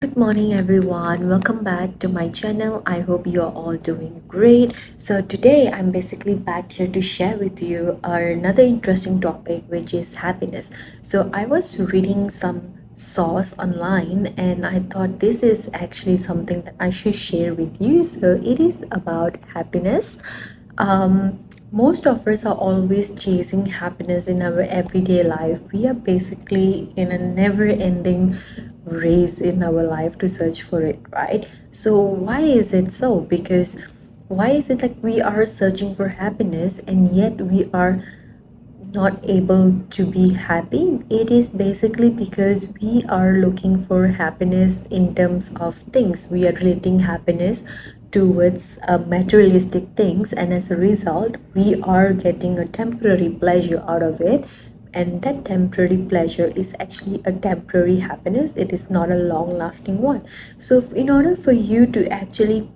Good morning, everyone. Welcome back to my channel. I hope you're all doing great. So, today I'm basically back here to share with you another interesting topic, which is happiness. So, I was reading some source online and I thought this is actually something that I should share with you. So, it is about happiness. Most of us are always chasing happiness in our everyday life. We are basically in a never ending race in our life to search for it, right? So, why is it so? Because why is it like we are searching for happiness and yet we are not able to be happy? It is basically because we are looking for happiness in terms of things. We are relating happiness towards materialistic things, and as a result, we are getting a temporary pleasure out of it. And that temporary pleasure is actually a temporary happiness, it is not a long lasting one. So, in order for you to actually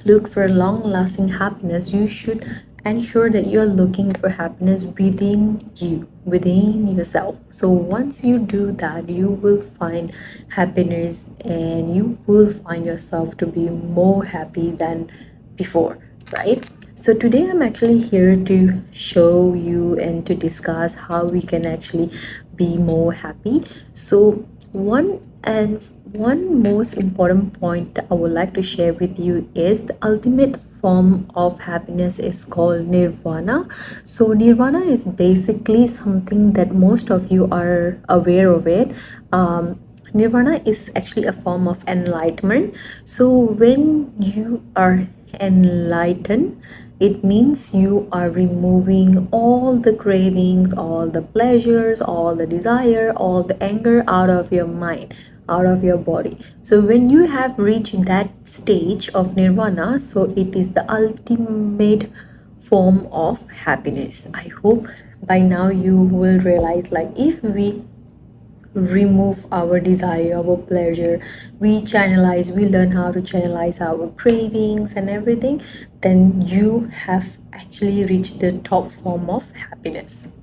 look for long lasting happiness, you should ensure that you're looking for happiness within you, within yourself. So once you do that, you will find happiness and you will find yourself to be more happy than before, right? So today I'm actually here to show you and to discuss how we can actually be more happy. So one most important point that I would like to share with you is the ultimate form of happiness is called nirvana. So nirvana is basically something that most of you are aware of it. Nirvana is actually a form of enlightenment. So when you are enlightened, it means you are removing all the cravings, all the pleasures, all the desire, all the anger out of your mind, out of your body. So when you have reached that stage of nirvana, so it is the ultimate form of happiness. I hope by now you will realize, like, if we remove our desire, our pleasure, we learn how to channelize our cravings and everything, then you have actually reached the top form of happiness.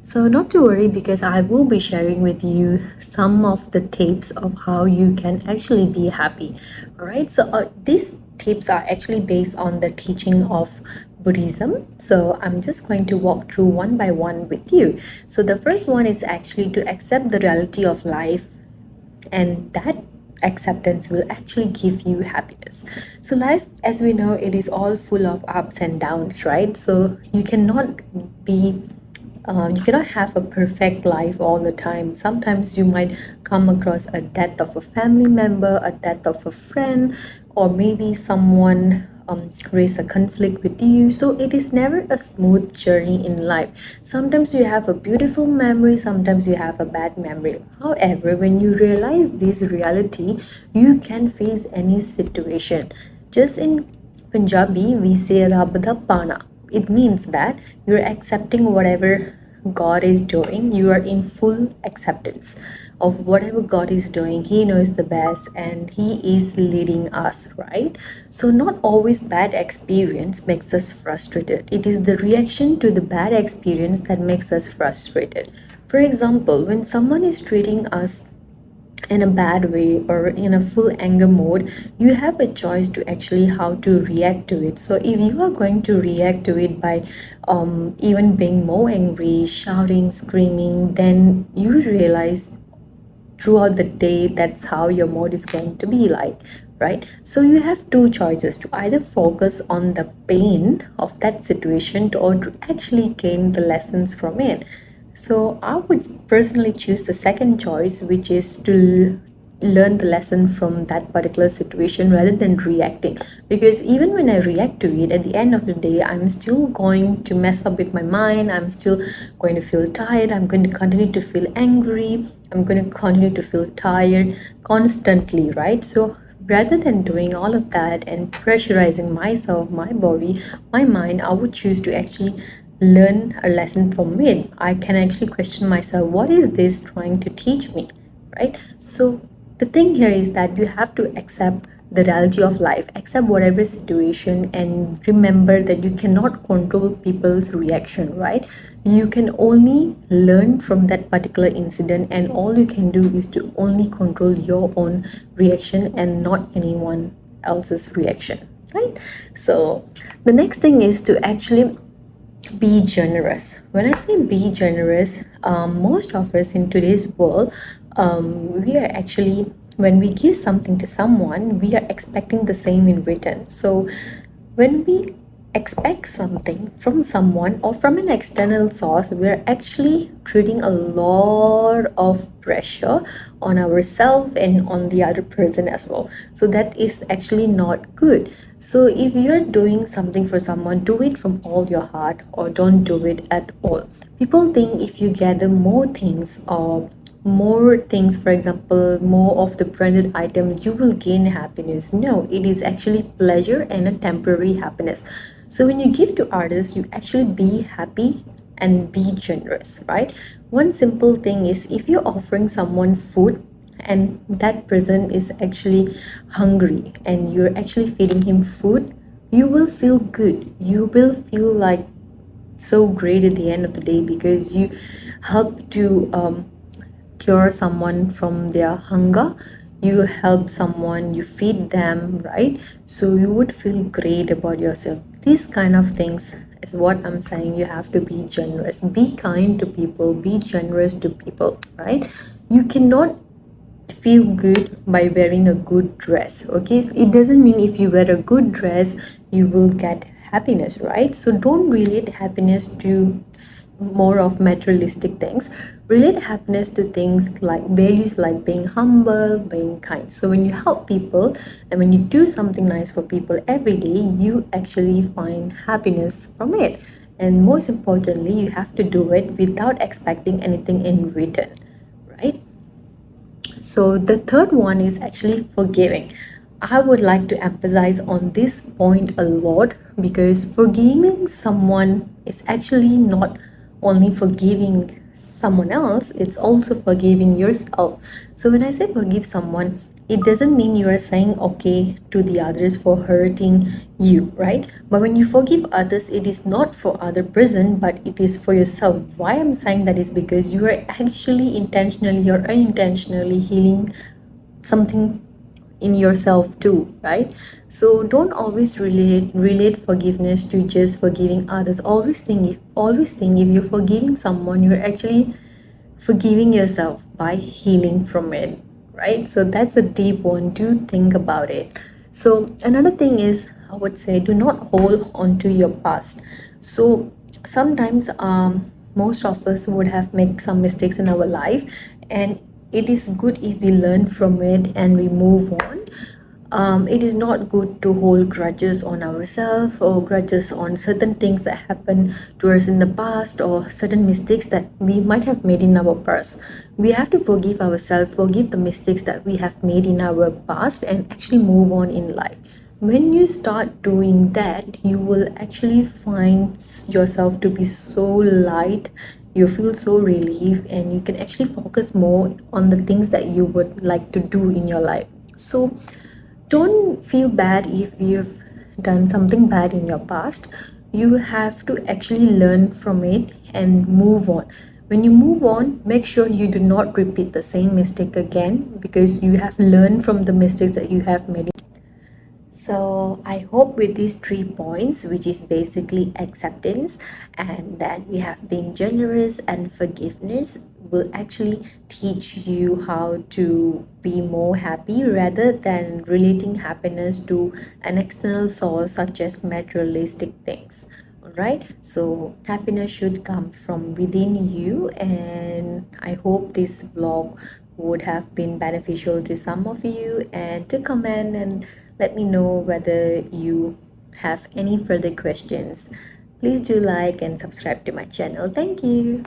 So, not to worry, because I will be sharing with you some of the tips of how you can actually be happy. All right, so these tips are actually based on the teaching of Buddhism. So, I'm just going to walk through one by one with you. So, the first one is actually to accept the reality of life, and that acceptance will actually give you happiness. So life, as we know, it is all full of ups and downs, right? So be you cannot have a perfect life all the time. Sometimes you might come across a death of a family member, a death of a friend, or maybe someone raise a conflict with you. So it is never a smooth journey in life. Sometimes you have a beautiful memory, sometimes you have a bad memory. However, when you realize this reality, you can face any situation. Just in Punjabi, we say Rabda Pana. It means that you're accepting whatever God is doing. You are in full acceptance of whatever God is doing. He knows the best and He is leading us, right? So, not always bad experience makes us frustrated. It is the reaction to the bad experience that makes us frustrated. For example, when someone is treating us in a bad way or in a full anger mode, you have a choice to actually how to react to it. So if you are going to react to it by even being more angry, shouting, screaming, then you realize throughout the day that's how your mood is going to be like, right? So you have two choices: to either focus on the pain of that situation or to actually gain the lessons from it. So I would personally choose the second choice, which is to learn the lesson from that particular situation rather than reacting. Because even when I react to it, at the end of the day, I'm still going to mess up with my mind. I'm still going to feel tired. I'm going to continue to feel angry. I'm going to continue to feel tired constantly, right? So rather than doing all of that and pressurizing myself, my body, my mind, I would choose to actually learn a lesson from it. I can actually question myself, what is this trying to teach me, right? So the thing here is that you have to accept the reality of life. Accept whatever situation and remember that you cannot control people's reaction, right? You can only learn from that particular incident, and all you can do is to only control your own reaction and not anyone else's reaction, right? So the next thing is to actually be generous. When I say be generous, most of us in today's world, we are actually, when we give something to someone, we are expecting the same in return. So when we expect something from someone or from an external source, we are actually creating a lot of pressure on ourselves and on the other person as well. So that is actually not good. So if you're doing something for someone, do it from all your heart or don't do it at all. People think if you gather more things or more things, for example, more of the branded items, you will gain happiness. No, it is actually pleasure and a temporary happiness. So when you give to others, you actually be happy and be generous, right? One simple thing is, if you're offering someone food and that person is actually hungry and you're actually feeding him food, you will feel good. You will feel like so great at the end of the day because you help to cure someone from their hunger. You help someone, you feed them, right? So you would feel great about yourself. These kind of things is what I'm saying. You have to be generous, be kind to people, be generous to people, right? You cannot feel good by wearing a good dress. Okay, it doesn't mean if you wear a good dress you will get happiness, right? So don't relate happiness to more of materialistic things. Relate happiness to things like values, like being humble, being kind. So when you help people and when you do something nice for people every day, you actually find happiness from it. And most importantly, you have to do it without expecting anything in return, right? So the third one is actually forgiving. I would like to emphasize on this point a lot because forgiving someone is actually not only forgiving someone else, it's also forgiving yourself. So when I say forgive someone, it doesn't mean you are saying okay to the others for hurting you, right? But when you forgive others, it is not for other person, but it is for yourself. Why I'm saying that is because you are actually intentionally or unintentionally healing something in yourself too, right? So don't always relate forgiveness to just forgiving others. Always think if you're forgiving someone, you're actually forgiving yourself by healing from it, right? So that's a deep one. Do think about it. So another thing is, I would say, do not hold on to your past. So sometimes most of us would have made some mistakes in our life, and it is good if we learn from it and we move on. It is not good to hold grudges on ourselves or grudges on certain things that happened to us in the past or certain mistakes that we might have made in our past. We have to forgive ourselves, forgive the mistakes that we have made in our past, and actually move on in life. When you start doing that, you will actually find yourself to be so light. You feel so relieved, and you can actually focus more on the things that you would like to do in your life. So don't feel bad if you've done something bad in your past. You have to actually learn from it and move on. When you move on, make sure you do not repeat the same mistake again because you have learned from the mistakes that you have made. So I hope with these 3 points, which is basically acceptance and that we have been generous and forgiveness, will actually teach you how to be more happy rather than relating happiness to an external source such as materialistic things. Alright, so happiness should come from within you, and I hope this vlog would have been beneficial to some of you. And to comment and let me know whether you have any further questions. Please do like and subscribe to my channel. Thank you.